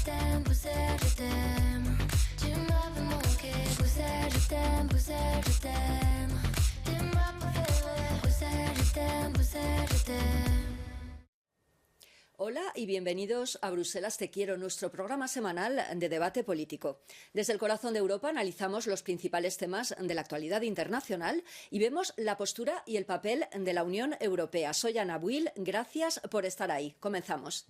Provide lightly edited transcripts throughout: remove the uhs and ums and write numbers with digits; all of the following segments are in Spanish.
t'aime, Bruxelles, je t'aime. Tu m'avais manqué, Bruxelles, je t'aime, Bruxelles, je t'aime. T'es ma préférée, Bruxelles, je t'aime, Bruxelles, je t'aime. Hola y bienvenidos a Bruselas Te Quiero, nuestro programa semanal de debate político. Desde el corazón de Europa analizamos los principales temas de la actualidad internacional y vemos la postura y el papel de la Unión Europea. Soy Ana Buil, gracias por estar ahí. Comenzamos.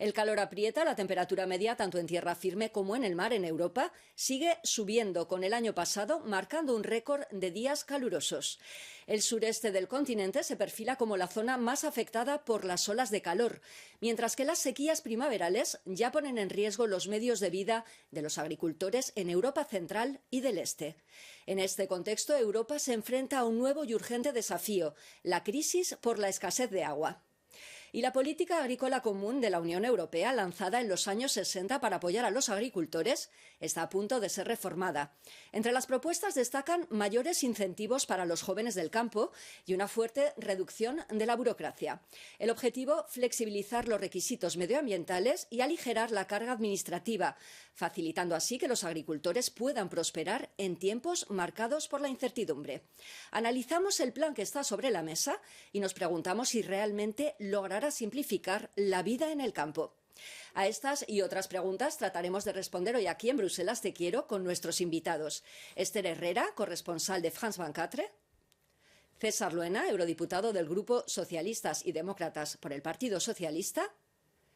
El calor aprieta, la temperatura media, tanto en tierra firme como en el mar en Europa, sigue subiendo, con el año pasado marcando un récord de días calurosos. El sureste del continente se perfila como la zona más afectada por las olas de calor, mientras que las sequías primaverales ya ponen en riesgo los medios de vida de los agricultores en Europa central y del este. En este contexto, Europa se enfrenta a un nuevo y urgente desafío: la crisis por la escasez de agua. Y la política agrícola común de la Unión Europea, lanzada en los años 60 para apoyar a los agricultores, está a punto de ser reformada. Entre las propuestas destacan mayores incentivos para los jóvenes del campo y una fuerte reducción de la burocracia. El objetivo: flexibilizar los requisitos medioambientales y aligerar la carga administrativa, facilitando así que los agricultores puedan prosperar en tiempos marcados por la incertidumbre. Analizamos el plan que está sobre la mesa y nos preguntamos si realmente logrará simplificar la vida en el campo. A estas y otras preguntas trataremos de responder hoy aquí en Bruselas Te Quiero con nuestros invitados: Esther Herrera, corresponsal de France 24, César Luena, eurodiputado del Grupo Socialistas y Demócratas por el Partido Socialista,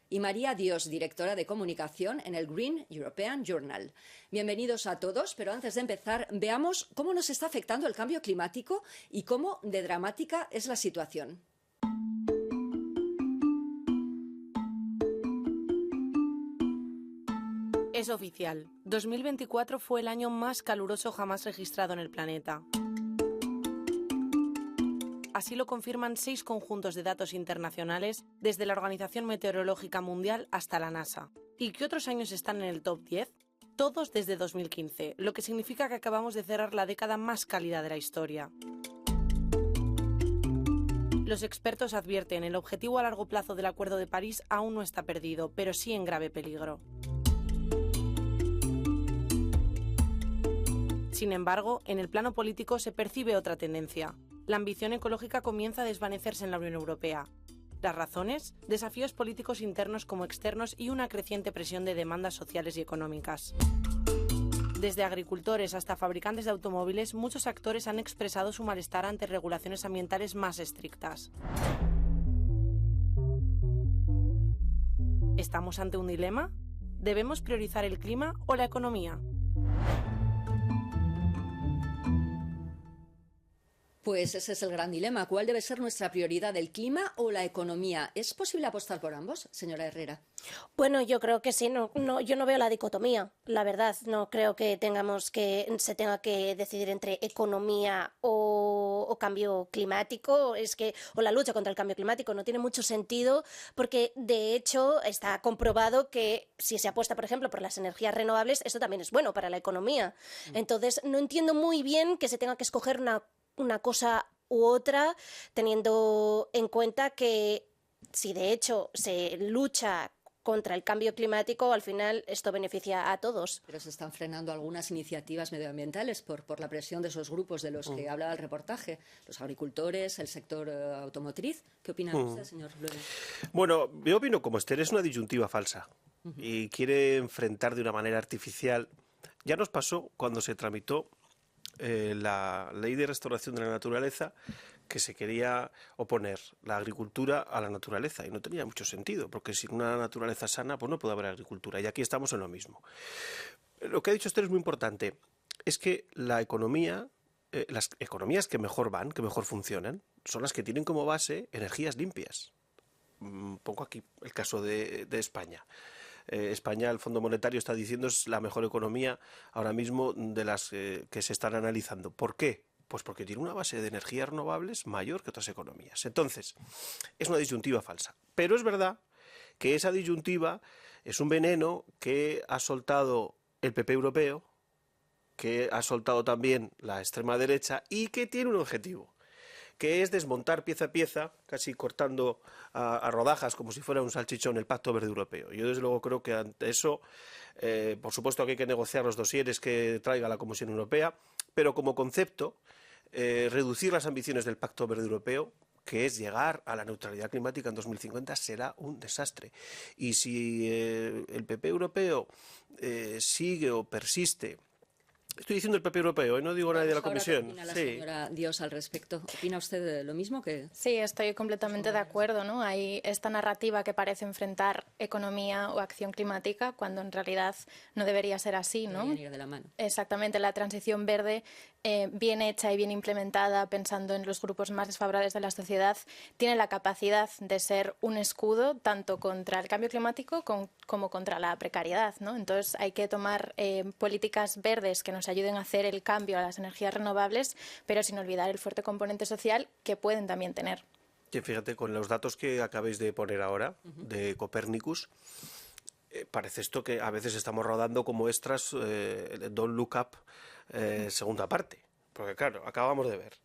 y María Dios, directora de comunicación en el Green European Journal. Bienvenidos a todos, pero antes de empezar, veamos cómo nos está afectando el cambio climático y cómo de dramática es la situación. Es oficial, 2024 fue el año más caluroso jamás registrado en el planeta. Así lo confirman 6 conjuntos de datos internacionales, desde la Organización Meteorológica Mundial hasta la NASA. ¿Y qué otros años están en el top 10? Todos desde 2015, lo que significa que acabamos de cerrar la década más cálida de la historia. Los expertos advierten: el objetivo a largo plazo del Acuerdo de París aún no está perdido, pero sí en grave peligro. Sin embargo, en el plano político se percibe otra tendencia. La ambición ecológica comienza a desvanecerse en la Unión Europea. ¿Las razones? Desafíos políticos internos como externos y una creciente presión de demandas sociales y económicas. Desde agricultores hasta fabricantes de automóviles, muchos actores han expresado su malestar ante regulaciones ambientales más estrictas. ¿Estamos ante un dilema? ¿Debemos priorizar el clima o la economía? Pues ese es el gran dilema. ¿Cuál debe ser nuestra prioridad, el clima o la economía? ¿Es posible apostar por ambos, señora Herrera? Bueno, yo creo que sí. Yo no veo la dicotomía, la verdad. No creo que se tenga que decidir entre economía o cambio climático. O la lucha contra el cambio climático no tiene mucho sentido, porque de hecho está comprobado que si se apuesta, por ejemplo, por las energías renovables, esto también es bueno para la economía. Entonces, no entiendo muy bien que se tenga que escoger una cosa u otra, teniendo en cuenta que si de hecho se lucha contra el cambio climático, al final esto beneficia a todos. Pero se están frenando algunas iniciativas medioambientales por la presión de esos grupos de los que habla el reportaje, los agricultores, el sector automotriz. ¿Qué opina usted, señor Luena? Bueno, yo opino como Esther, es una disyuntiva falsa y quiere enfrentar de una manera artificial. Ya nos pasó cuando se tramitó la ley de restauración de la naturaleza, que se quería oponer la agricultura a la naturaleza, y no tenía mucho sentido, porque sin una naturaleza sana pues no puede haber agricultura, y aquí estamos en lo mismo. Lo que ha dicho Esther es muy importante, es que la economía, las economías que mejor van, que mejor funcionan, son las que tienen como base energías limpias. Pongo aquí el caso de España. España, el Fondo Monetario está diciendo, es la mejor economía ahora mismo de las que se están analizando. ¿Por qué? Pues porque tiene una base de energías renovables mayor que otras economías. Entonces, es una disyuntiva falsa. Pero es verdad que esa disyuntiva es un veneno que ha soltado el PP europeo, que ha soltado también la extrema derecha y que tiene un objetivo, que es desmontar pieza a pieza, casi cortando a rodajas como si fuera un salchichón, el Pacto Verde Europeo. Yo desde luego creo que ante eso, por supuesto que hay que negociar los dosieres que traiga la Comisión Europea, pero como concepto, reducir las ambiciones del Pacto Verde Europeo, que es llegar a la neutralidad climática en 2050, será un desastre. Y si el PP europeo sigue o persiste. Estoy diciendo el PP europeo, no digo nadie de la Comisión. ¿Qué opina la señora Dios al respecto? ¿Opina usted lo mismo que...? Sí, estoy completamente de acuerdo, ¿no? Hay esta narrativa que parece enfrentar economía o acción climática cuando en realidad no debería ser así, ¿no? Deberían ir de la mano. Exactamente, la transición verde, bien hecha y bien implementada, pensando en los grupos más desfavorables de la sociedad, tiene la capacidad de ser un escudo tanto contra el cambio climático como contra la precariedad, ¿no? Entonces hay que tomar políticas verdes que nos ayuden a hacer el cambio a las energías renovables, pero sin olvidar el fuerte componente social que pueden también tener. Que fíjate, con los datos que acabáis de poner ahora, de Copernicus, parece esto que a veces estamos rodando como extras Don't Look Up, segunda parte. Porque claro, acabamos de ver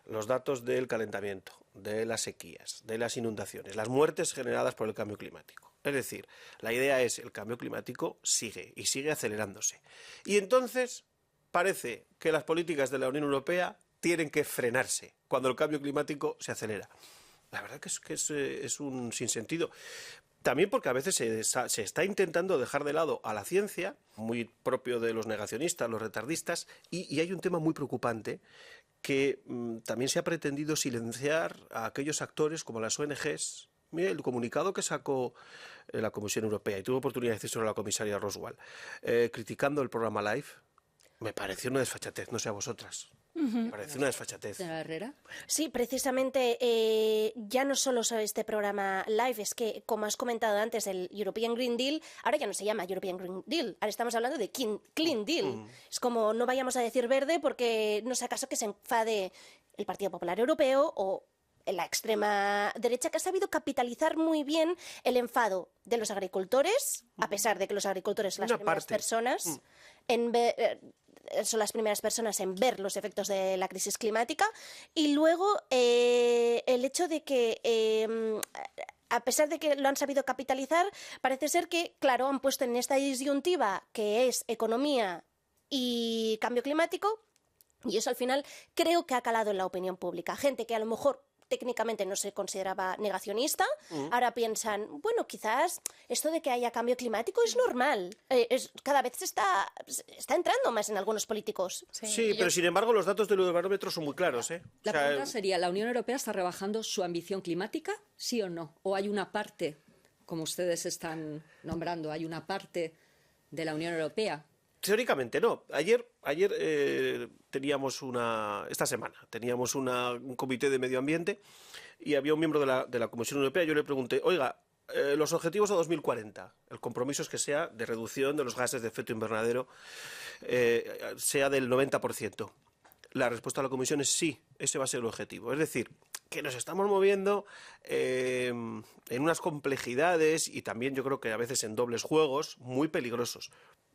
los datos del calentamiento, de las sequías, de las inundaciones, las muertes generadas por el cambio climático. Es decir, la idea es el cambio climático sigue y sigue acelerándose. Y entonces parece que las políticas de la Unión Europea tienen que frenarse cuando el cambio climático se acelera. La verdad que es un sinsentido. También porque a veces se está intentando dejar de lado a la ciencia, muy propio de los negacionistas, los retardistas, y hay un tema muy preocupante que también se ha pretendido silenciar a aquellos actores como las ONGs. Mire, el comunicado que sacó la Comisión Europea, y tuve oportunidad de decírselo a la comisaria Roswell, criticando el programa LIFE, me pareció una desfachatez, no sé a vosotras. Me pareció una desfachatez. ¿Señora Herrera? Sí, precisamente ya no solo sobre este programa Live, es que, como has comentado antes, el European Green Deal, ahora ya no se llama European Green Deal, ahora estamos hablando de Clean Deal. Es como no vayamos a decir verde porque no sea acaso que se enfade el Partido Popular Europeo o la extrema derecha, que ha sabido capitalizar muy bien el enfado de los agricultores, a pesar de que los agricultores son las primeras personas son las primeras personas en ver los efectos de la crisis climática, y luego el hecho de que a pesar de que lo han sabido capitalizar, parece ser que, claro, han puesto en esta disyuntiva que es economía y cambio climático, y eso al final creo que ha calado en la opinión pública. Gente que a lo mejor técnicamente no se consideraba negacionista, ahora piensan, bueno, quizás esto de que haya cambio climático es normal. Cada vez se está entrando más en algunos políticos. Sí, pero sin embargo los datos del Eurobarómetro son muy claros. La pregunta sería, ¿la Unión Europea está rebajando su ambición climática? ¿Sí o no? ¿O hay una parte, como ustedes están nombrando, hay una parte de la Unión Europea? Teóricamente no. Ayer teníamos esta semana teníamos un comité de medio ambiente y había un miembro de la Comisión Europea. Yo le pregunté, oiga, los objetivos a 2040, el compromiso es que sea de reducción de los gases de efecto invernadero, sea del 90%. La respuesta de la Comisión es sí, ese va a ser el objetivo. Es decir, que nos estamos moviendo en unas complejidades y también yo creo que a veces en dobles juegos muy peligrosos.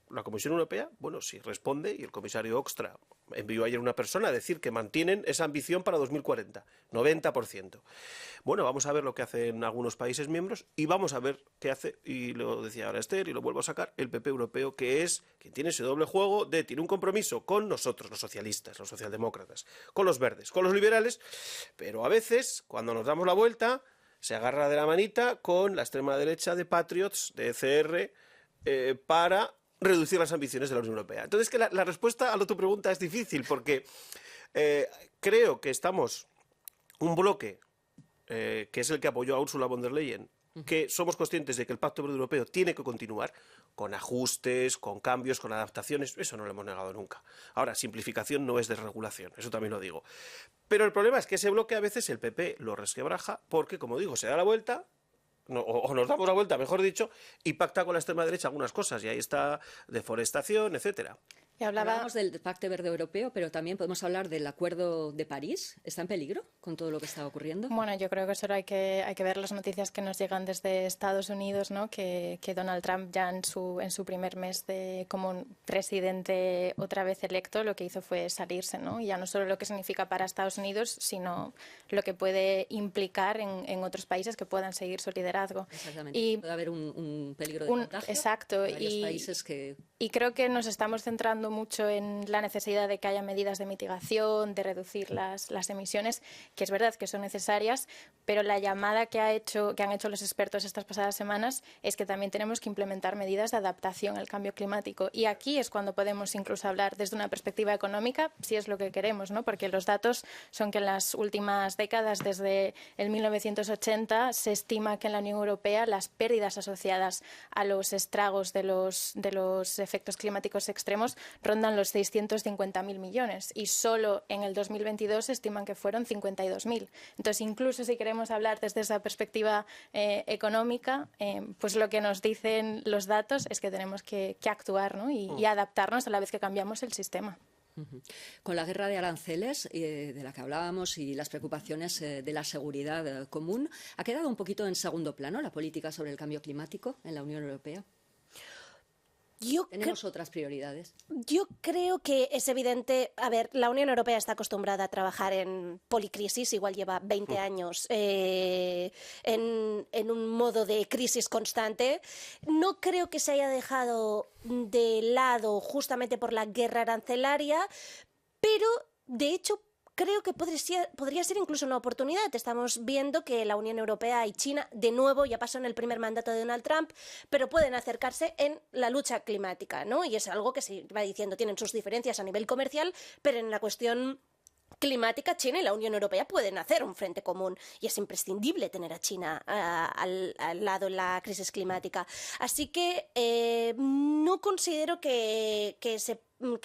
La Comisión Europea, bueno, sí responde, y el comisario Oxtra envió ayer una persona a decir que mantienen esa ambición para 2040, 90%. Bueno, vamos a ver lo que hacen algunos países miembros y vamos a ver qué hace, y lo decía ahora Esther y lo vuelvo a sacar, el PP europeo, que tiene ese doble juego tiene un compromiso con nosotros, los socialistas, los socialdemócratas, con los verdes, con los liberales, pero a veces, cuando nos damos la vuelta, se agarra de la manita con la extrema derecha de Patriots, de ECR, para reducir las ambiciones de la Unión Europea. Entonces, que la respuesta a tu pregunta es difícil, porque creo que estamos un bloque que es el que apoyó a Ursula von der Leyen, que somos conscientes de que el Pacto Verde Europeo tiene que continuar con ajustes, con cambios, con adaptaciones. Eso no lo hemos negado nunca. Ahora, simplificación no es desregulación, eso también lo digo. Pero el problema es que ese bloque a veces el PP lo resquebraja porque, como digo, se da la vuelta, o nos damos la vuelta, mejor dicho, y pacta con la extrema derecha algunas cosas, y ahí está deforestación, etcétera. Y hablaba... Hablábamos del Pacto Verde Europeo, pero también podemos hablar del Acuerdo de París. ¿Está en peligro con todo lo que está ocurriendo? Bueno, yo creo que solo hay que ver las noticias que nos llegan desde Estados Unidos, ¿no? Que Donald Trump ya en su primer mes como presidente otra vez electo, lo que hizo fue salirse, ¿no? Y ya no solo lo que significa para Estados Unidos, sino lo que puede implicar en otros países que puedan seguir su liderazgo. Exactamente. Y puede haber un peligro de contagio. Exacto. En varios países que... Y creo que nos estamos centrando mucho en la necesidad de que haya medidas de mitigación, de reducir las emisiones, que es verdad que son necesarias, pero la llamada que han hecho los expertos estas pasadas semanas es que también tenemos que implementar medidas de adaptación al cambio climático. Y aquí es cuando podemos incluso hablar desde una perspectiva económica, si es lo que queremos, ¿no? Porque los datos son que en las últimas décadas, desde el 1980, se estima que en la Unión Europea las pérdidas asociadas a los estragos de los efectos climáticos extremos rondan los 650.000 millones y solo en el 2022 se estiman que fueron 52.000. Entonces, incluso si queremos hablar desde esa perspectiva económica, pues lo que nos dicen los datos es que tenemos que actuar, ¿no? y adaptarnos a la vez que cambiamos el sistema. Con la guerra de aranceles de la que hablábamos y las preocupaciones de la seguridad común, ¿ha quedado un poquito en segundo plano la política sobre el cambio climático en la Unión Europea? Tenemos otras prioridades. Yo creo que es evidente, a ver, la Unión Europea está acostumbrada a trabajar en policrisis, igual lleva 20 años en un modo de crisis constante. No creo que se haya dejado de lado justamente por la guerra arancelaria, pero de hecho creo que podría ser incluso una oportunidad. Estamos viendo que la Unión Europea y China, de nuevo, ya pasó en el primer mandato de Donald Trump, pero pueden acercarse en la lucha climática, ¿no? Y es algo que se va diciendo, tienen sus diferencias a nivel comercial, pero en la cuestión climática, China y la Unión Europea pueden hacer un frente común y es imprescindible tener a China al lado en la crisis climática. Así que no considero que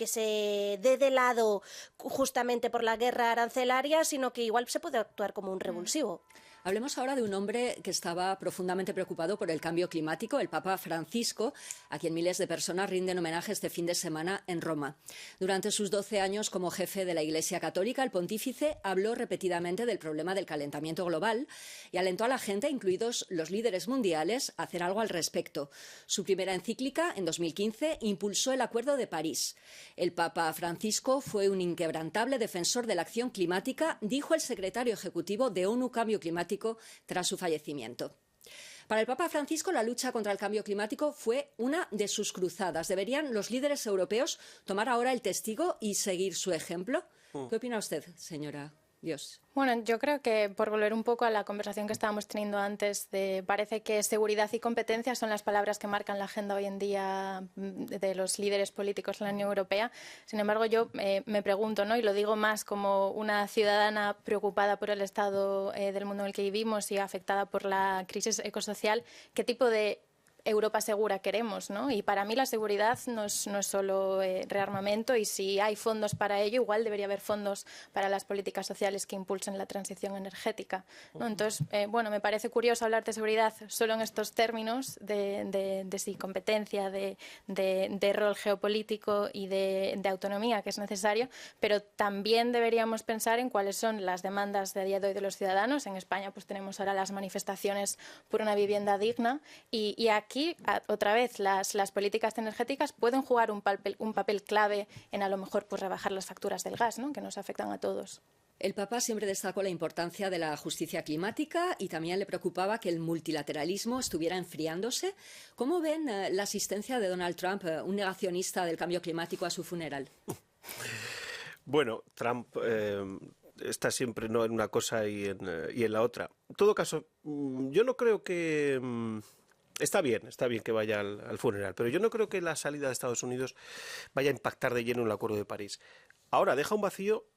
se dé de lado justamente por la guerra arancelaria, sino que igual se puede actuar como un revulsivo. Hablemos ahora de un hombre que estaba profundamente preocupado por el cambio climático, el Papa Francisco, a quien miles de personas rinden homenaje este fin de semana en Roma. Durante sus 12 años como jefe de la Iglesia Católica, el pontífice habló repetidamente del problema del calentamiento global y alentó a la gente, incluidos los líderes mundiales, a hacer algo al respecto. Su primera encíclica, en 2015, impulsó el Acuerdo de París. El Papa Francisco fue un inquebrantable defensor de la acción climática, dijo el secretario ejecutivo de ONU Cambio Climático tras su fallecimiento. Para el Papa Francisco, la lucha contra el cambio climático fue una de sus cruzadas. ¿Deberían los líderes europeos tomar ahora el testigo y seguir su ejemplo? ¿Qué opina usted, señora Dios? Bueno, yo creo que, por volver un poco a la conversación que estábamos teniendo antes, parece que seguridad y competencia son las palabras que marcan la agenda hoy en día de los líderes políticos en la Unión Europea. Sin embargo, yo me pregunto, ¿no? Y lo digo más como una ciudadana preocupada por el estado del mundo en el que vivimos y afectada por la crisis ecosocial, ¿qué tipo de Europa segura queremos, ¿no? Y para mí la seguridad no es solo rearmamento, y si hay fondos para ello, igual debería haber fondos para las políticas sociales que impulsen la transición energética, ¿no? Entonces, bueno, me parece curioso hablar de seguridad solo en estos términos de sí, competencia, de rol geopolítico y de autonomía que es necesario, pero también deberíamos pensar en cuáles son las demandas de a día de hoy de los ciudadanos. En España pues tenemos ahora las manifestaciones por una vivienda digna y aquí otra vez las políticas energéticas pueden jugar un papel clave en a lo mejor pues rebajar las facturas del gas, ¿no? Que nos afectan a todos. El Papa siempre destacó la importancia de la justicia climática y también le preocupaba que el multilateralismo estuviera enfriándose. ¿Cómo ven la asistencia de Donald Trump, un negacionista del cambio climático, a su funeral? Bueno, Trump está siempre, ¿no?, en una cosa y en la otra. En todo caso, yo no creo que... Está bien que vaya al funeral, pero yo no creo que la salida de Estados Unidos vaya a impactar de lleno en el Acuerdo de París. Ahora, deja un vacío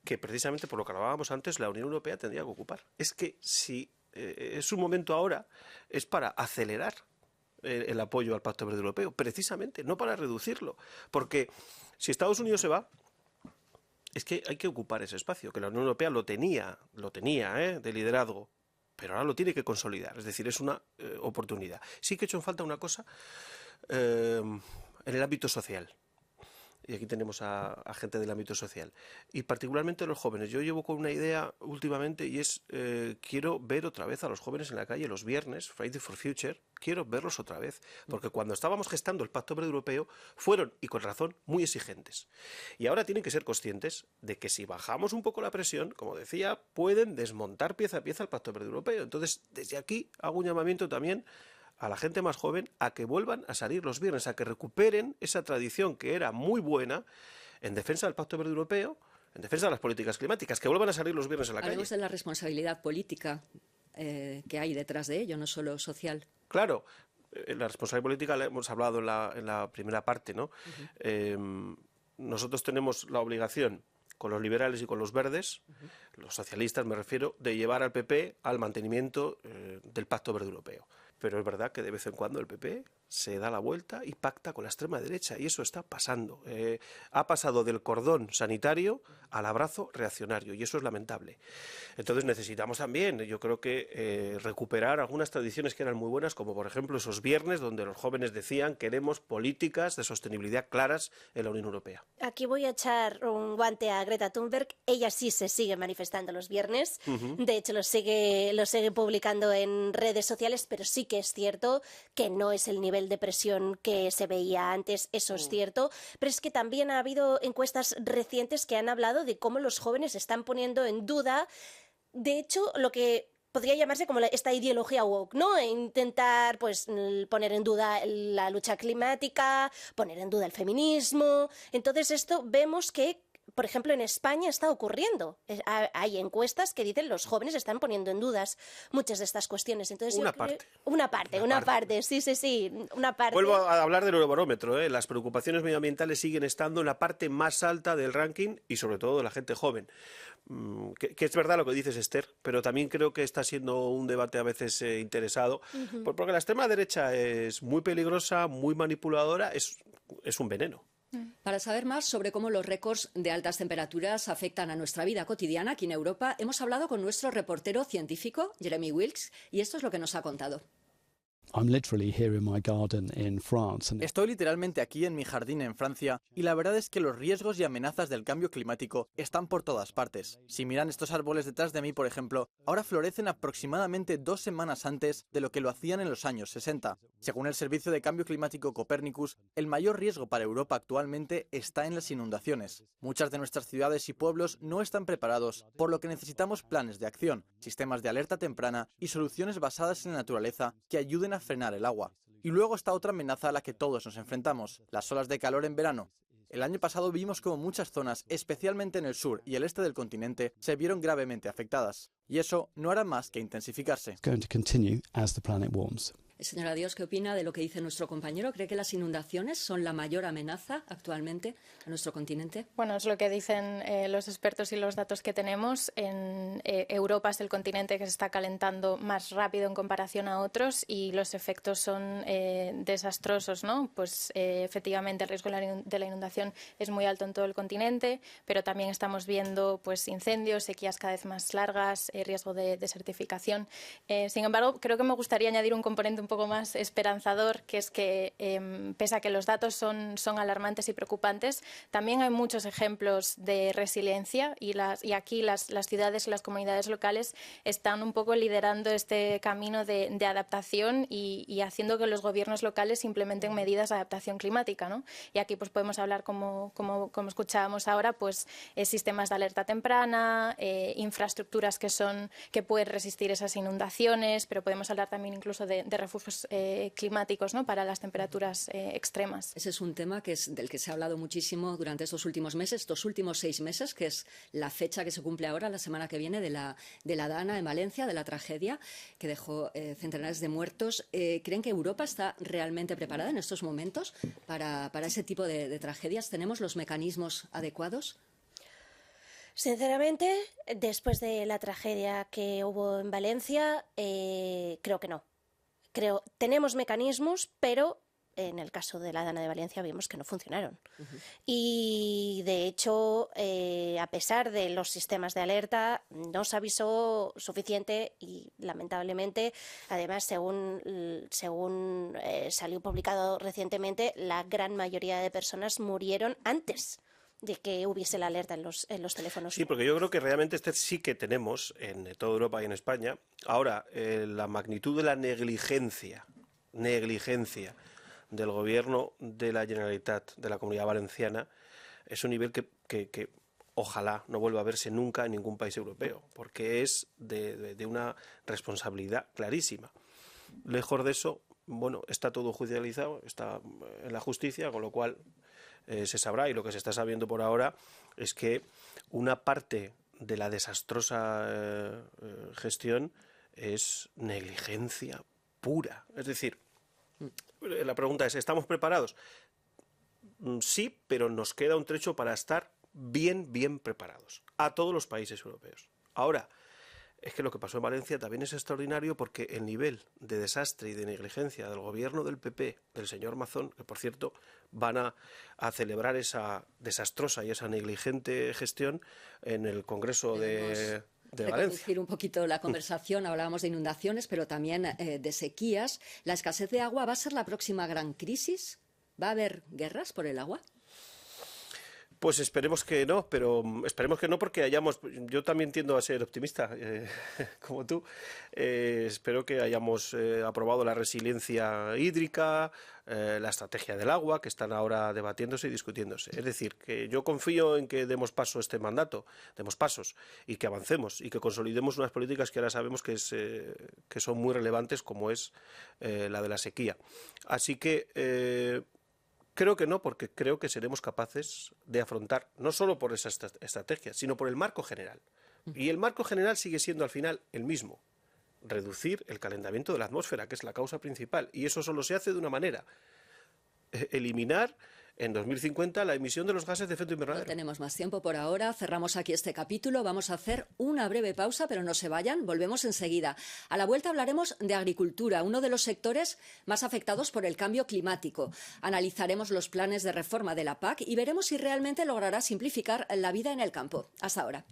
que precisamente por lo que hablábamos antes la Unión Europea tendría que ocupar. Es que si es un momento ahora, es para acelerar el apoyo al Pacto Verde Europeo, precisamente, no para reducirlo. Porque si Estados Unidos se va, es que hay que ocupar ese espacio, que la Unión Europea lo tenía de liderazgo, pero ahora lo tiene que consolidar, es decir, es una oportunidad. Sí que he hecho en falta una cosa en el ámbito social. y aquí tenemos a gente del ámbito social, y particularmente los jóvenes. Yo llevo con una idea últimamente y es, quiero ver otra vez a los jóvenes en la calle los viernes, Friday for Future, quiero verlos otra vez, porque cuando estábamos gestando el Pacto Verde Europeo fueron, y con razón, muy exigentes. Y ahora tienen que ser conscientes de que si bajamos un poco la presión, como decía, pueden desmontar pieza a pieza el Pacto Verde Europeo. Entonces, desde aquí hago un llamamiento también a la gente más joven a que vuelvan a salir los viernes, a que recuperen esa tradición que era muy buena en defensa del Pacto Verde Europeo, en defensa de las políticas climáticas, que vuelvan a salir los viernes a la calle. Hablemos de la responsabilidad política que hay detrás de ello, no solo social. Claro, la responsabilidad política la hemos hablado en la primera parte, ¿no? Nosotros tenemos la obligación, con los liberales y con los verdes, los socialistas me refiero, de llevar al PP al mantenimiento del Pacto Verde Europeo. Pero es verdad que de vez en cuando el PP se da la vuelta y pacta con la extrema derecha, y eso está pasando. Ha pasado del cordón sanitario al abrazo reaccionario, y eso es lamentable. Entonces necesitamos también, yo creo que recuperar algunas tradiciones que eran muy buenas, como por ejemplo esos viernes donde los jóvenes decían queremos políticas de sostenibilidad claras en la Unión Europea. Aquí voy a echar un guante a Greta Thunberg. Ella sí se sigue manifestando los viernes. De hecho, lo sigue publicando en redes sociales, pero sí que es cierto que no es el nivel de presión que se veía antes, eso es cierto, pero es que también ha habido encuestas recientes que han hablado de cómo los jóvenes están poniendo en duda, de hecho, lo que podría llamarse como esta ideología woke, ¿no? Intentar, pues, poner en duda la lucha climática, poner en duda el feminismo. Entonces esto vemos que, por ejemplo, en España está ocurriendo. Hay encuestas que dicen los jóvenes están poniendo en dudas muchas de estas cuestiones. Entonces, Una parte, sí, una parte. Vuelvo a hablar del Eurobarómetro, ¿eh? Las preocupaciones medioambientales siguen estando en la parte más alta del ranking y sobre todo de la gente joven. Que es verdad lo que dices, Esther, pero también creo que está siendo un debate a veces interesado, porque la extrema derecha es muy peligrosa, muy manipuladora, es un veneno. Para saber más sobre cómo los récords de altas temperaturas afectan a nuestra vida cotidiana aquí en Europa, hemos hablado con nuestro reportero científico, Jeremy Wilks, y esto es lo que nos ha contado. Estoy literalmente aquí en mi jardín en Francia y la verdad es que los riesgos y amenazas del cambio climático están por todas partes. Si miran estos árboles detrás de mí, por ejemplo, ahora florecen aproximadamente 2 semanas antes de lo que lo hacían en los años 60. Según el Servicio de Cambio Climático Copernicus, el mayor riesgo para Europa actualmente está en las inundaciones. Muchas de nuestras ciudades y pueblos no están preparados, por lo que necesitamos planes de acción, sistemas de alerta temprana y soluciones basadas en la naturaleza que ayuden a frenar el agua. Y luego está otra amenaza a la que todos nos enfrentamos, las olas de calor en verano. El año pasado vimos como muchas zonas, especialmente en el sur y el este del continente, se vieron gravemente afectadas. Y eso no hará más que intensificarse. Señora Dios, ¿qué opina de lo que dice nuestro compañero? ¿Cree que las inundaciones son la mayor amenaza actualmente a nuestro continente? Bueno, es lo que dicen los expertos y los datos que tenemos. En Europa es el continente que se está calentando más rápido en comparación a otros y los efectos son desastrosos, ¿no? Pues efectivamente el riesgo de la inundación es muy alto en todo el continente, pero también estamos viendo pues incendios, sequías cada vez más largas, riesgo de desertificación. Sin embargo, creo que me gustaría añadir un componente un poco más esperanzador, que es que pese a que los datos son alarmantes y preocupantes, también hay muchos ejemplos de resiliencia y aquí las ciudades y las comunidades locales están un poco liderando este camino de adaptación y haciendo que los gobiernos locales implementen medidas de adaptación climática, ¿no? Y aquí pues podemos hablar, como escuchábamos ahora, pues sistemas de alerta temprana, infraestructuras que pueden resistir esas inundaciones, pero podemos hablar también incluso de refugios climáticos, ¿no? Para las temperaturas extremas. Ese es un tema del que se ha hablado muchísimo durante estos últimos meses, estos últimos 6 meses, que es la fecha que se cumple ahora, la semana que viene, de la Dana en Valencia, de la tragedia que dejó centenares de muertos. ¿Creen que Europa está realmente preparada en estos momentos para ese tipo de tragedias? ¿Tenemos los mecanismos adecuados? Sinceramente, después de la tragedia que hubo en Valencia, creo que no. Tenemos mecanismos, pero en el caso de la Dana de Valencia vimos que no funcionaron. Y de hecho, a pesar de los sistemas de alerta, no se avisó suficiente y lamentablemente, además, según salió publicado recientemente, la gran mayoría de personas murieron antes de que hubiese la alerta en los teléfonos. Sí, porque yo creo que realmente sí que tenemos en toda Europa y en España. Ahora, la magnitud de la negligencia del gobierno de la Generalitat, de la Comunidad Valenciana, es un nivel que ojalá no vuelva a verse nunca en ningún país europeo, porque es de una responsabilidad clarísima. Lejos de eso, bueno, está todo judicializado, está en la justicia, con lo cual se sabrá, y lo que se está sabiendo por ahora es que una parte de la desastrosa gestión es negligencia pura. Es decir, la pregunta es, ¿estamos preparados? Sí, pero nos queda un trecho para estar bien preparados, a todos los países europeos. Ahora, es que lo que pasó en Valencia también es extraordinario porque el nivel de desastre y de negligencia del gobierno del PP, del señor Mazón, que por cierto van a celebrar esa desastrosa y esa negligente gestión en el Congreso de Valencia. Reconducir un poquito la conversación, hablábamos de inundaciones, pero también de sequías. ¿La escasez de agua va a ser la próxima gran crisis? ¿Va a haber guerras por el agua? Pues esperemos que no, pero esperemos que no porque yo también tiendo a ser optimista, como tú. Espero que hayamos aprobado la resiliencia hídrica, la estrategia del agua, que están ahora debatiéndose y discutiéndose. Es decir, que yo confío en que demos paso este mandato, demos pasos y que avancemos y que consolidemos unas políticas que ahora sabemos que son muy relevantes, como es la de la sequía. Así que creo que no, porque creo que seremos capaces de afrontar, no solo por esa estrategia, sino por el marco general. Y el marco general sigue siendo al final el mismo: reducir el calentamiento de la atmósfera, que es la causa principal. Y eso solo se hace de una manera: eliminar en 2050 la emisión de los gases de efecto invernadero. No tenemos más tiempo por ahora. Cerramos aquí este capítulo. Vamos a hacer una breve pausa, pero no se vayan. Volvemos enseguida. A la vuelta hablaremos de agricultura, uno de los sectores más afectados por el cambio climático. Analizaremos los planes de reforma de la PAC y veremos si realmente logrará simplificar la vida en el campo. Hasta ahora.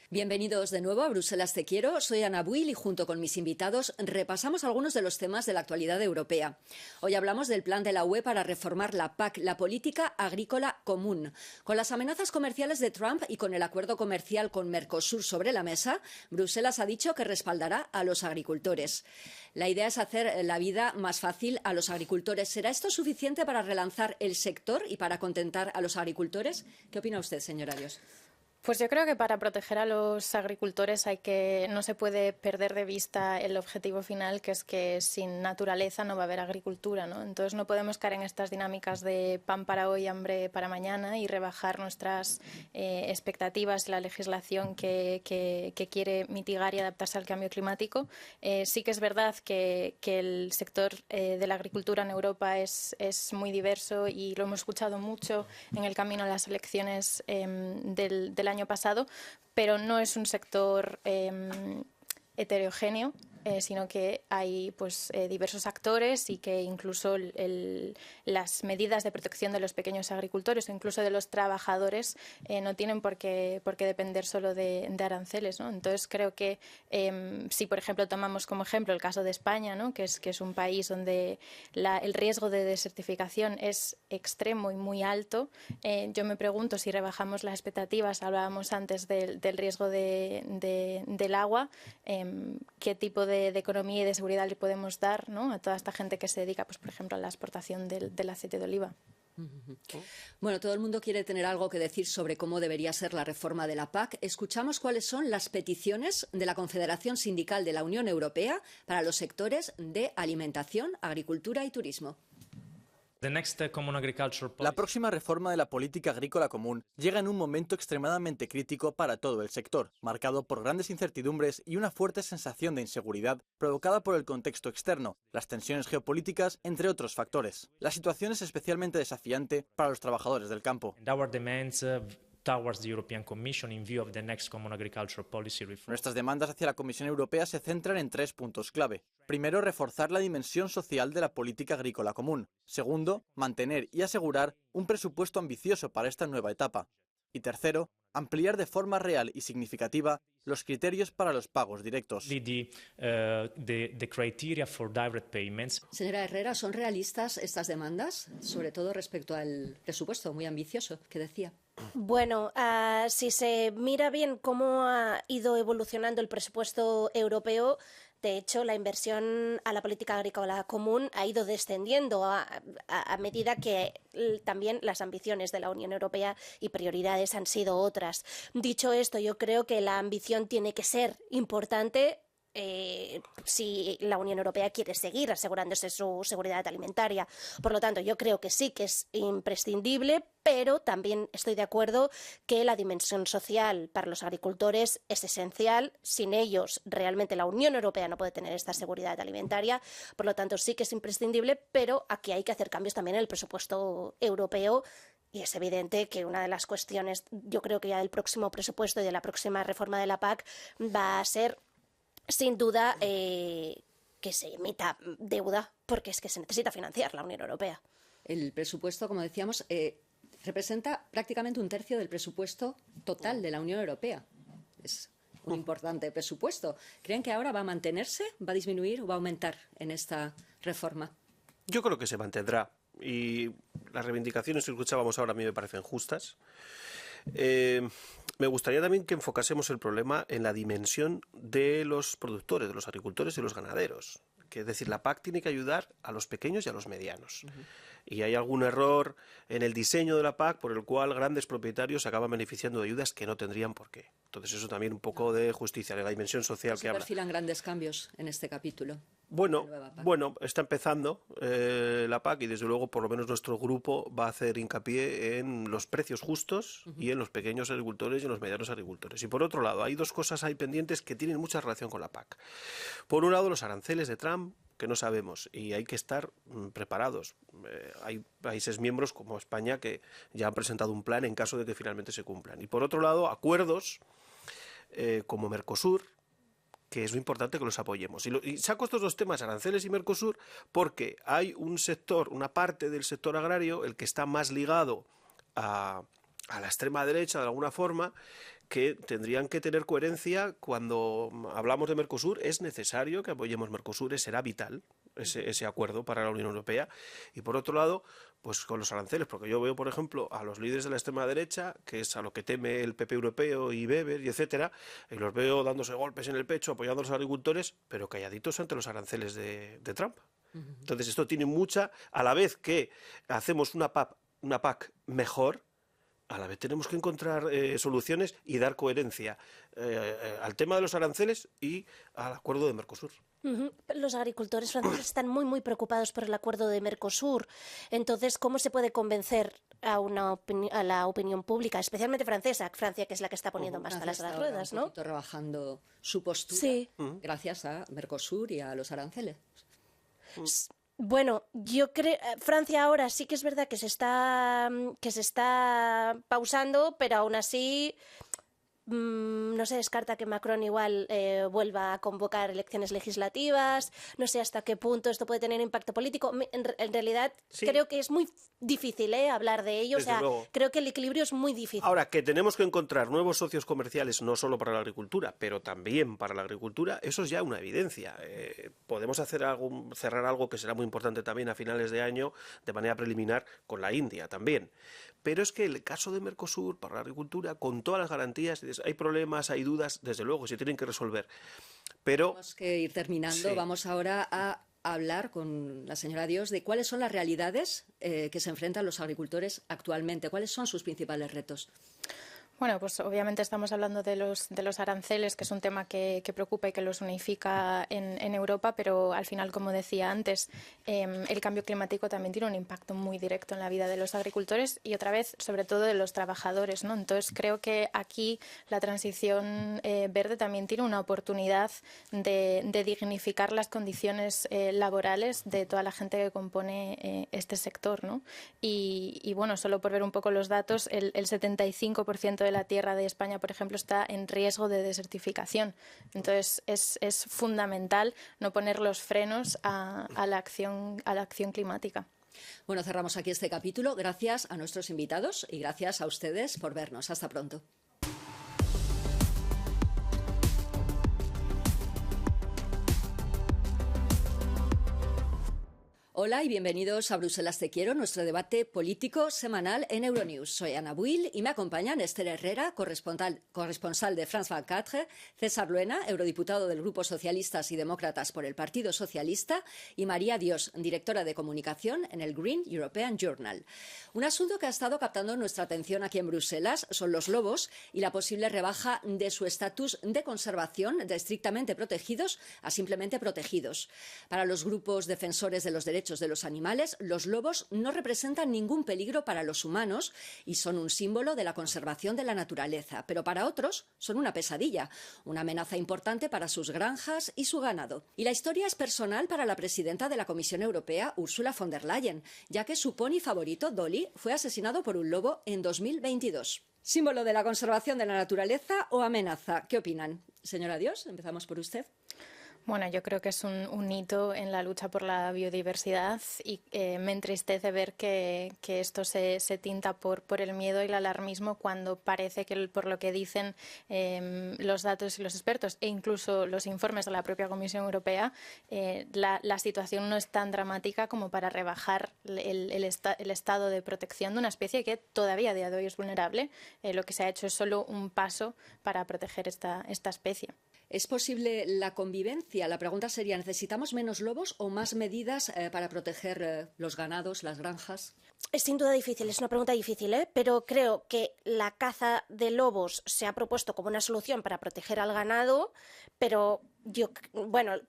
Bienvenidos de nuevo a Bruselas Te Quiero. Soy Ana Buil y junto con mis invitados repasamos algunos de los temas de la actualidad europea. Hoy hablamos del plan de la UE para reformar la PAC, la política agrícola común. Con las amenazas comerciales de Trump y con el acuerdo comercial con Mercosur sobre la mesa, Bruselas ha dicho que respaldará a los agricultores. La idea es hacer la vida más fácil a los agricultores. ¿Será esto suficiente para relanzar el sector y para contentar a los agricultores? ¿Qué opina usted, señor Arias? Pues yo creo que para proteger a los agricultores no se puede perder de vista el objetivo final, que es que sin naturaleza no va a haber agricultura, ¿no? Entonces no podemos caer en estas dinámicas de pan para hoy, hambre para mañana y rebajar nuestras expectativas en la legislación que quiere mitigar y adaptarse al cambio climático. Sí que es verdad que el sector de la agricultura en Europa es muy diverso y lo hemos escuchado mucho en el camino a las elecciones del año pasado, pero no es un sector heterogéneo, sino que hay diversos actores y que incluso las medidas de protección de los pequeños agricultores o incluso de los trabajadores no tienen por qué depender solo de aranceles, ¿no? Entonces creo que si por ejemplo tomamos como ejemplo el caso de España, ¿no? que es un país donde el riesgo de desertificación es extremo y muy alto, yo me pregunto si rebajamos las expectativas, hablábamos antes del riesgo del agua, qué tipo de economía y de seguridad le podemos dar, ¿no? a toda esta gente que se dedica, pues por ejemplo, a la exportación del aceite de oliva. Bueno, todo el mundo quiere tener algo que decir sobre cómo debería ser la reforma de la PAC. Escuchamos cuáles son las peticiones de la Confederación Sindical de la Unión Europea para los sectores de alimentación, agricultura y turismo. La próxima reforma de la política agrícola común llega en un momento extremadamente crítico para todo el sector, marcado por grandes incertidumbres y una fuerte sensación de inseguridad provocada por el contexto externo, las tensiones geopolíticas, entre otros factores. La situación es especialmente desafiante para los trabajadores del campo. towards the European Commission in view of the next Common Agricultural Policy reform. Nuestras demandas hacia la Comisión Europea se centran en 3 puntos clave. Primero, reforzar la dimensión social de la política agrícola común. Segundo, mantener y asegurar un presupuesto ambicioso para esta nueva etapa. Y tercero, ampliar de forma real y significativa los criterios para los pagos directos. The criteria for direct payments. Señora Herrera, ¿son realistas estas demandas? Sobre todo respecto al presupuesto muy ambicioso que decía. Bueno, si se mira bien cómo ha ido evolucionando el presupuesto europeo, de hecho, la inversión a la política agrícola común ha ido descendiendo a medida que también las ambiciones de la Unión Europea y prioridades han sido otras. Dicho esto, yo creo que la ambición tiene que ser importante si la Unión Europea quiere seguir asegurándose su seguridad alimentaria. Por lo tanto, yo creo que sí que es imprescindible, pero también estoy de acuerdo que la dimensión social para los agricultores es esencial. Sin ellos, realmente la Unión Europea no puede tener esta seguridad alimentaria. Por lo tanto, sí que es imprescindible, pero aquí hay que hacer cambios también en el presupuesto europeo. Y es evidente que una de las cuestiones, yo creo que ya del próximo presupuesto y de la próxima reforma de la PAC va a ser, sin duda, que se emita deuda, porque es que se necesita financiar la Unión Europea. El presupuesto, como decíamos, representa prácticamente 1/3 del presupuesto total de la Unión Europea. Es un importante presupuesto. ¿Creen que ahora va a mantenerse, va a disminuir o va a aumentar en esta reforma? Yo creo que se mantendrá. Y las reivindicaciones que escuchábamos ahora a mí me parecen justas. Me gustaría también que enfocásemos el problema en la dimensión de los productores, de los agricultores y los ganaderos. Que es decir, la PAC tiene que ayudar a los pequeños y a los medianos. Y hay algún error en el diseño de la PAC por el cual grandes propietarios se acaban beneficiando de ayudas que no tendrían por qué. Entonces eso también un poco de justicia, de la dimensión social que habla. ¿Se perfilan grandes cambios en este capítulo? Bueno, está empezando la PAC y desde luego por lo menos nuestro grupo va a hacer hincapié en los precios justos y en los pequeños agricultores y en los medianos agricultores. Y por otro lado, hay 2 cosas ahí pendientes que tienen mucha relación con la PAC. Por un lado, los aranceles de Trump, que no sabemos y hay que estar preparados. Hay países miembros como España que ya han presentado un plan en caso de que finalmente se cumplan. Y por otro lado, acuerdos como Mercosur, que es muy importante que los apoyemos. Y saco estos 2 temas, aranceles y Mercosur, porque hay un sector, una parte del sector agrario, el que está más ligado a la extrema derecha de alguna forma, que tendrían que tener coherencia cuando hablamos de Mercosur. Es necesario que apoyemos Mercosur, será vital ese acuerdo para la Unión Europea. Y por otro lado, pues con los aranceles, porque yo veo, por ejemplo, a los líderes de la extrema derecha, que es a lo que teme el PP europeo y Weber y etcétera, y los veo dándose golpes en el pecho, apoyando a los agricultores, pero calladitos ante los aranceles de Trump. Entonces esto tiene mucha, a la vez que hacemos una PAC mejor, a la vez tenemos que encontrar soluciones y dar coherencia al tema de los aranceles y al acuerdo de Mercosur. Los agricultores franceses están muy preocupados por el acuerdo de Mercosur. Entonces, ¿cómo se puede convencer a la opinión pública, especialmente francesa, Francia, que es la que está poniendo más palas a las ruedas, ¿no? Está rebajando su postura gracias a Mercosur y a los aranceles. Bueno, yo creo Francia ahora sí que es verdad que se está pausando, pero aún así no se descarta que Macron igual vuelva a convocar elecciones legislativas. No sé hasta qué punto esto puede tener impacto político. En realidad creo que es muy difícil hablar de ello. Desde luego. Creo que el equilibrio es muy difícil. Ahora, que tenemos que encontrar nuevos socios comerciales no solo para la agricultura, pero también para la agricultura, eso es ya una evidencia. Podemos cerrar algo que será muy importante también a finales de año de manera preliminar con la India también. Pero es que el caso de Mercosur para la agricultura, con todas las garantías, hay problemas, hay dudas, desde luego, se tienen que resolver. Pero tenemos que ir terminando. Vamos ahora a hablar con la señora Dios de cuáles son las realidades que se enfrentan los agricultores actualmente, cuáles son sus principales retos. Bueno, pues obviamente estamos hablando de los aranceles, que es un tema que preocupa y que los unifica en Europa, pero al final, como decía antes, el cambio climático también tiene un impacto muy directo en la vida de los agricultores y otra vez, sobre todo, de los trabajadores, ¿no? Entonces creo que aquí la transición verde también tiene una oportunidad de dignificar las condiciones laborales de toda la gente que compone este sector, ¿no? Y bueno, solo por ver un poco los datos, el 75% de la tierra de España, por ejemplo, está en riesgo de desertificación. Entonces, es fundamental no poner los frenos a la acción climática. Bueno, cerramos aquí este capítulo. Gracias a nuestros invitados y gracias a ustedes por vernos. Hasta pronto. Hola y bienvenidos a Bruselas Te Quiero, nuestro debate político semanal en Euronews. Soy Ana Buil y me acompañan Esther Herrera, corresponsal de France 24, César Luena, eurodiputado del Grupo Socialistas y Demócratas por el Partido Socialista, y María Dios, directora de comunicación en el Green European Journal. Un asunto que ha estado captando nuestra atención aquí en Bruselas son los lobos y la posible rebaja de su estatus de conservación de estrictamente protegidos a simplemente protegidos. Para los grupos defensores de los derechos de los animales, los lobos no representan ningún peligro para los humanos y son un símbolo de la conservación de la naturaleza, pero para otros son una pesadilla, una amenaza importante para sus granjas y su ganado. Y la historia es personal para la presidenta de la Comisión Europea, Ursula von der Leyen, ya que su pony favorito, Dolly, fue asesinado por un lobo en 2022. ¿Símbolo de la conservación de la naturaleza o amenaza? ¿Qué opinan? Señora Dios, empezamos por usted. Bueno, yo creo que es un hito en la lucha por la biodiversidad y me entristece ver que esto se tinta por el miedo y el alarmismo cuando parece que, por lo que dicen los datos y los expertos e incluso los informes de la propia Comisión Europea, la situación no es tan dramática como para rebajar el estado de protección de una especie que todavía a día de hoy es vulnerable. Lo que se ha hecho es solo un paso para proteger esta especie. ¿Es posible la convivencia? La pregunta sería, ¿necesitamos menos lobos o más medidas para proteger los ganados, las granjas? Es sin duda difícil, es una pregunta difícil, pero creo que la caza de lobos se ha propuesto como una solución para proteger al ganado, pero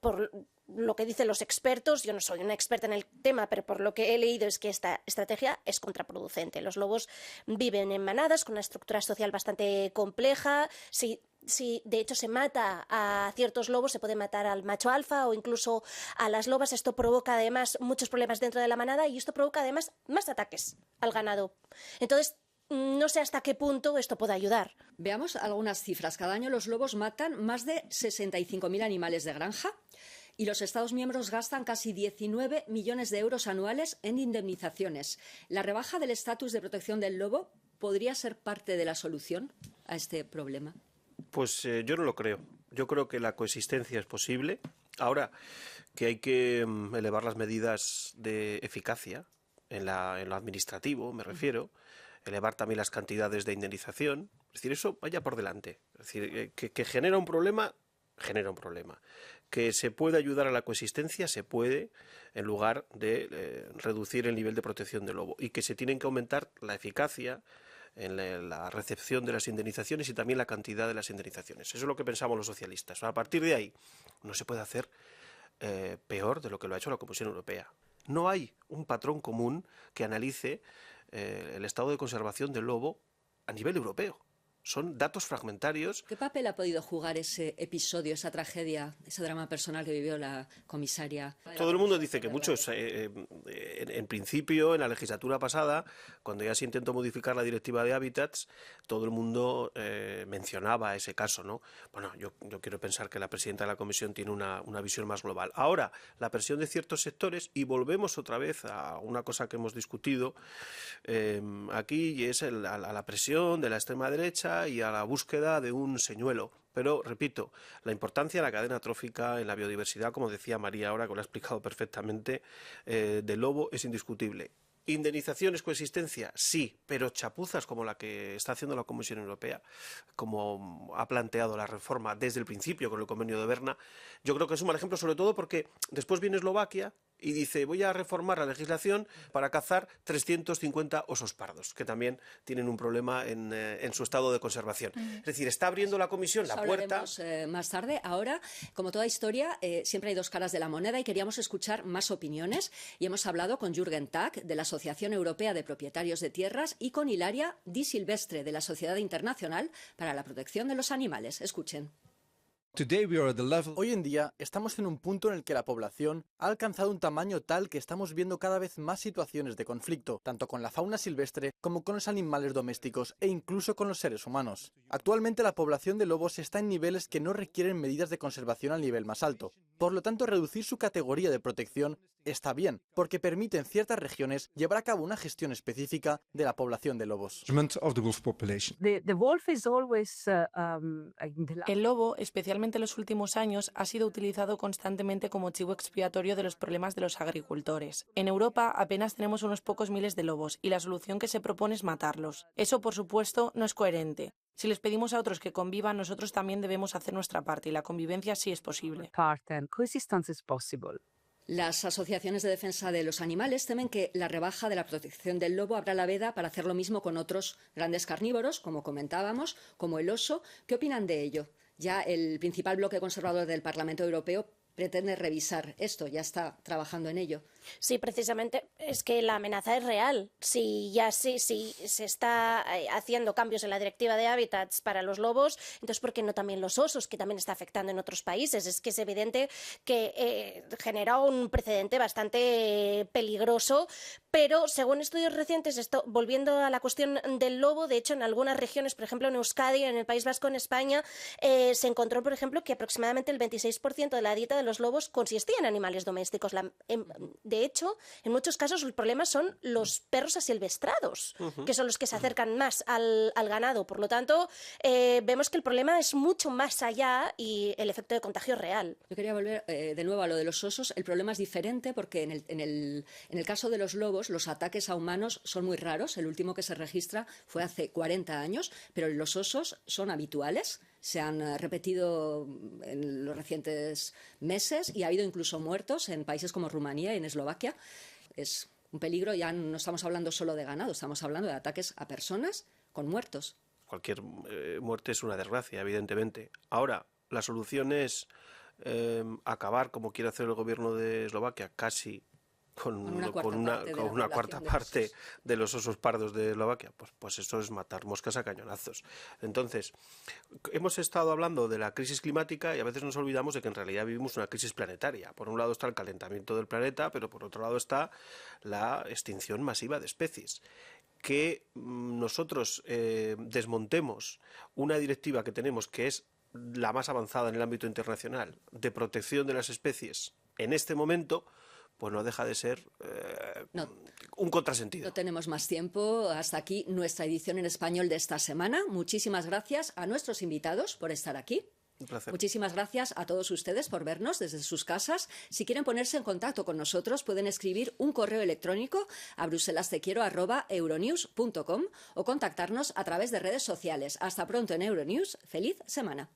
por lo que dicen los expertos, yo no soy una experta en el tema, pero por lo que he leído es que esta estrategia es contraproducente. Los lobos viven en manadas con una estructura social bastante compleja. Si de hecho se mata a ciertos lobos, se puede matar al macho alfa o incluso a las lobas. Esto provoca además muchos problemas dentro de la manada y esto provoca además más ataques al ganado. Entonces, no sé hasta qué punto esto puede ayudar. Veamos algunas cifras. Cada año los lobos matan más de 65.000 animales de granja y los Estados miembros gastan casi 19 millones de euros anuales en indemnizaciones. ¿La rebaja del estatus de protección del lobo podría ser parte de la solución a este problema? Pues yo no lo creo. Yo creo que la coexistencia es posible. Ahora que hay que elevar las medidas de eficacia en lo administrativo, me refiero, elevar también las cantidades de indemnización. Es decir, eso vaya por delante. Es decir, que genera un problema, genera un problema. Que se puede ayudar a la coexistencia, se puede, en lugar de reducir el nivel de protección del lobo. Y que se tienen que aumentar la eficacia en la recepción de las indemnizaciones y también la cantidad de las indemnizaciones. Eso es lo que pensamos los socialistas. A partir de ahí, no se puede hacer peor de lo que lo ha hecho la Comisión Europea. No hay un patrón común que analice el estado de conservación del lobo a nivel europeo. Son datos fragmentarios. ¿Qué papel ha podido jugar ese episodio, esa tragedia, ese drama personal que vivió la comisaria? Todo el mundo dice que muchos, en principio, en la legislatura pasada, cuando ya se intentó modificar la directiva de hábitats, todo el mundo mencionaba ese caso, ¿no? Bueno, yo quiero pensar que la presidenta de la Comisión tiene una visión más global. Ahora, la presión de ciertos sectores, y volvemos otra vez a una cosa que hemos discutido aquí, y es a la presión de la extrema derecha y a la búsqueda de un señuelo. Pero, repito, la importancia de la cadena trófica en la biodiversidad, como decía María ahora, que lo ha explicado perfectamente, del lobo es indiscutible. ¿Indemnizaciones, coexistencia? Sí, pero chapuzas como la que está haciendo la Comisión Europea, como ha planteado la reforma desde el principio con el convenio de Berna, yo creo que es un mal ejemplo, sobre todo porque después viene Eslovaquia y dice voy a reformar la legislación para cazar 350 osos pardos, que también tienen un problema en su estado de conservación. Es decir, está abriendo la Comisión la puerta. Más tarde. Ahora, como toda historia, siempre hay dos caras de la moneda y queríamos escuchar más opiniones. Y hemos hablado con Jürgen Tack, de la Asociación Europea de Propietarios de Tierras, y con Hilaria Di Silvestre, de la Sociedad Internacional para la Protección de los Animales. Escuchen. Hoy en día estamos en un punto en el que la población ha alcanzado un tamaño tal que estamos viendo cada vez más situaciones de conflicto, tanto con la fauna silvestre como con los animales domésticos e incluso con los seres humanos. Actualmente la población de lobos está en niveles que no requieren medidas de conservación al nivel más alto. Por lo tanto, reducir su categoría de protección está bien, porque permite en ciertas regiones llevar a cabo una gestión específica de la población de lobos. El lobo, especialmente en los últimos años, ha sido utilizado constantemente como chivo expiatorio de los problemas de los agricultores. En Europa apenas tenemos unos pocos miles de lobos y la solución que se propone es matarlos. Eso, por supuesto, no es coherente. Si les pedimos a otros que convivan, nosotros también debemos hacer nuestra parte y la convivencia sí es posible. Las asociaciones de defensa de los animales temen que la rebaja de la protección del lobo abra la veda para hacer lo mismo con otros grandes carnívoros, como comentábamos, como el oso. ¿Qué opinan de ello? Ya el principal bloque conservador del Parlamento Europeo pretende revisar esto, ya está trabajando en ello. Sí, precisamente es que la amenaza es real. Si se está haciendo cambios en la Directiva de Hábitats para los lobos, entonces ¿por qué no también los osos, que también está afectando en otros países? Es que es evidente que genera un precedente bastante peligroso, pero según estudios recientes, volviendo a la cuestión del lobo, de hecho en algunas regiones, por ejemplo en Euskadi, en el País Vasco, en España, se encontró, por ejemplo, que aproximadamente el 26% de la dieta de los lobos consistía en animales domésticos. De hecho, en muchos casos el problema son los perros asilvestrados, que son los que se acercan más al ganado. Por lo tanto, vemos que el problema es mucho más allá y el efecto de contagio es real. Yo quería volver de nuevo a lo de los osos. El problema es diferente porque en el caso de los lobos, los ataques a humanos son muy raros. El último que se registra fue hace 40 años, pero los osos son habituales. Se han repetido en los recientes meses y ha habido incluso muertos en países como Rumanía y en Eslovaquia. Es un peligro, ya no estamos hablando solo de ganado, estamos hablando de ataques a personas con muertos. Cualquier muerte es una desgracia, evidentemente. Ahora, la solución es acabar, como quiere hacer el gobierno de Eslovaquia, casi con una cuarta parte de los osos pardos de Eslovaquia, pues eso es matar moscas a cañonazos. Entonces, hemos estado hablando de la crisis climática y a veces nos olvidamos de que en realidad vivimos una crisis planetaria. Por un lado está el calentamiento del planeta, pero por otro lado está la extinción masiva de especies. Que nosotros desmontemos una directiva que tenemos que es la más avanzada en el ámbito internacional de protección de las especies en este momento, pues no deja de ser un contrasentido. No tenemos más tiempo. Hasta aquí nuestra edición en español de esta semana. Muchísimas gracias a nuestros invitados por estar aquí. Un placer. Muchísimas gracias a todos ustedes por vernos desde sus casas. Si quieren ponerse en contacto con nosotros, pueden escribir un correo electrónico a bruselastequiero@euronews.com o contactarnos a través de redes sociales. Hasta pronto en Euronews. ¡Feliz semana!